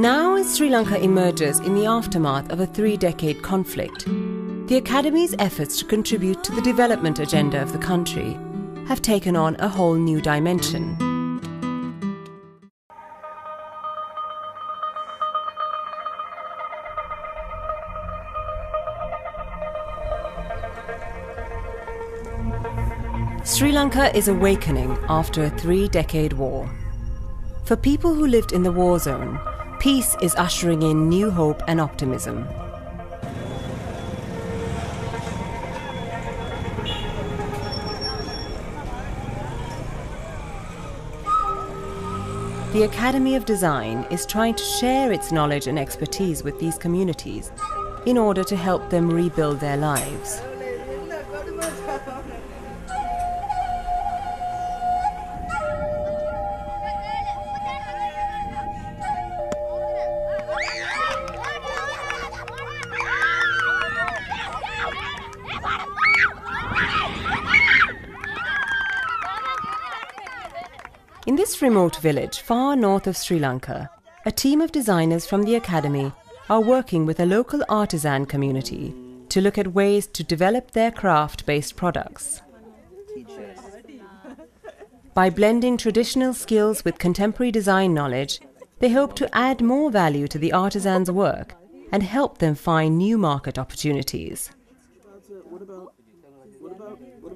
Now, as Sri Lanka emerges in the aftermath of a 3-decade conflict, the Academy's efforts to contribute to the development agenda of the country have taken on a whole new dimension. Sri Lanka is awakening after a 3-decade war. For people who lived in the war zone, peace is ushering in new hope and optimism. The Academy of Design is trying to share its knowledge and expertise with these communities in order to help them rebuild their lives. In this remote village far north of Sri Lanka, a team of designers from the Academy are working with a local artisan community to look at ways to develop their craft-based products. By blending traditional skills with contemporary design knowledge, they hope to add more value to the artisans' work and help them find new market opportunities.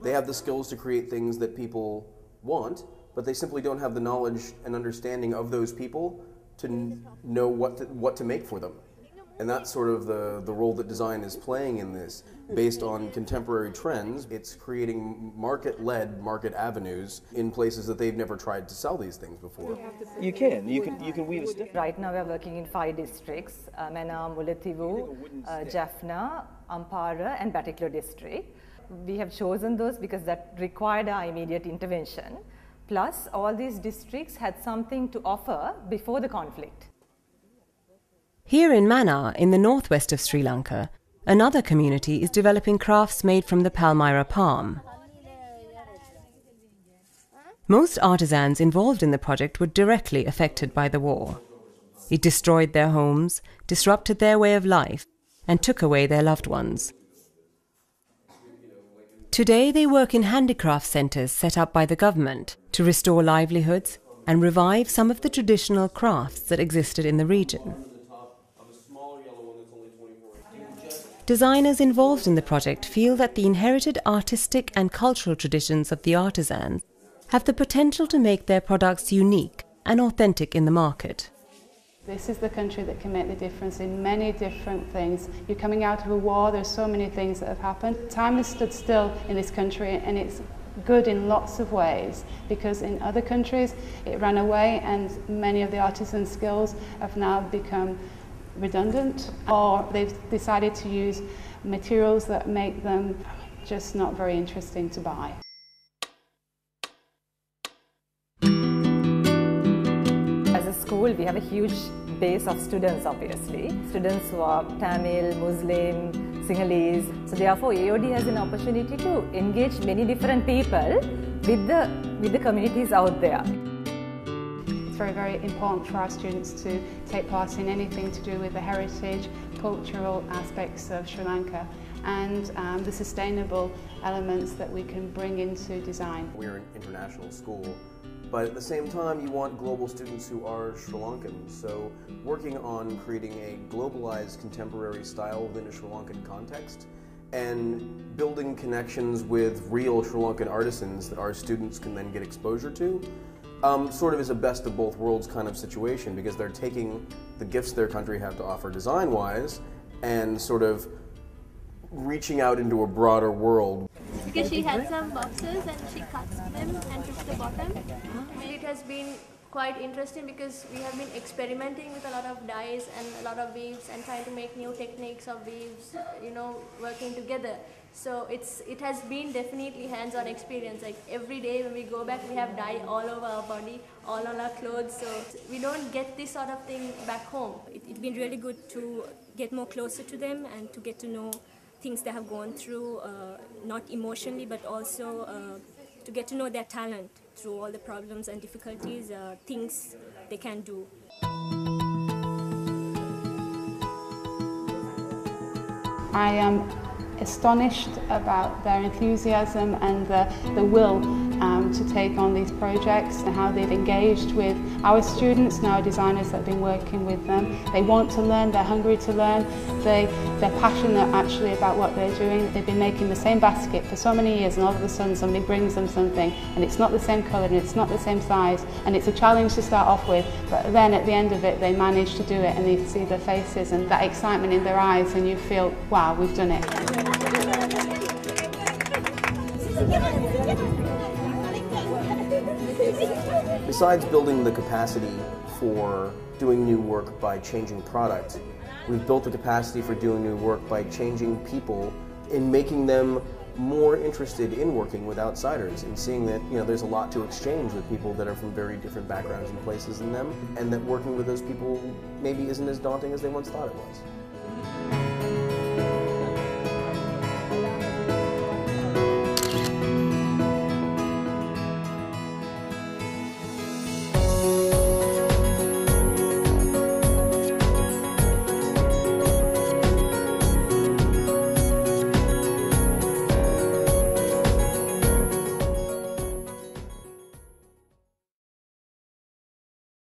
They have the skills to create things that people want, but they simply don't have the knowledge and understanding of those people to know what to make for them. And that's sort of the role that design is playing in this. Based on contemporary trends, it's creating market-led market avenues in places that they've never tried to sell these things before. You can weave a stick. Right now we're working in 5 districts, Mena, Mullaitivu, Jaffna, Ampara and Batticaloa district. We have chosen those because that required our immediate intervention. Plus, all these districts had something to offer before the conflict. Here in Mannar, in the northwest of Sri Lanka, another community is developing crafts made from the Palmyra palm. Most artisans involved in the project were directly affected by the war. It destroyed their homes, disrupted their way of life, and took away their loved ones. Today they work in handicraft centres set up by the government to restore livelihoods and revive some of the traditional crafts that existed in the region. Designers involved in the project feel that the inherited artistic and cultural traditions of the artisans have the potential to make their products unique and authentic in the market. This is the country that can make the difference in many different things. You're coming out of a war, there's so many things that have happened. Time has stood still in this country, and it's good in lots of ways, because in other countries it ran away and many of the artisan skills have now become redundant, or they've decided to use materials that make them just not very interesting to buy. As a school, we have a huge base of students, obviously. Students who are Tamil, Muslim, Sinhalese. So therefore, AOD has an opportunity to engage many different people with the communities out there. It's very, very important for our students to take part in anything to do with the heritage, cultural aspects of Sri Lanka and the sustainable elements that we can bring into design. We're an international school, but at the same time you want global students who are Sri Lankan. So working on creating a globalized contemporary style within a Sri Lankan context and building connections with real Sri Lankan artisans that our students can then get exposure to sort of is a best of both worlds kind of situation, because they're taking the gifts their country have to offer design-wise and sort of reaching out into a broader world. Because she had some boxes and she cuts them and took the bottom. It has been quite interesting because we have been experimenting with a lot of dyes and a lot of weaves and trying to make new techniques of weaves, you know, working together. So it has been definitely hands-on experience. Like every day when we go back, we have dye all over our body, all on our clothes. So we don't get this sort of thing back home. It's been really good to get more closer to them and to get to know things they have gone through, not emotionally, but also to get to know their talent through all the problems and difficulties, things they can do. I am astonished about their enthusiasm and the will to take on these projects and how they've engaged with our students and our designers that have been working with them. They want to learn, they're hungry to learn, they're passionate actually about what they're doing. They've been making the same basket for so many years, and all of a sudden somebody brings them something and it's not the same colour and it's not the same size, and it's a challenge to start off with, but then at the end of it they manage to do it, and you see their faces and that excitement in their eyes and you feel, wow, we've done it. Besides building the capacity for doing new work by changing product, we've built the capacity for doing new work by changing people and making them more interested in working with outsiders and seeing that, you know, there's a lot to exchange with people that are from very different backgrounds and places than them, and that working with those people maybe isn't as daunting as they once thought it was.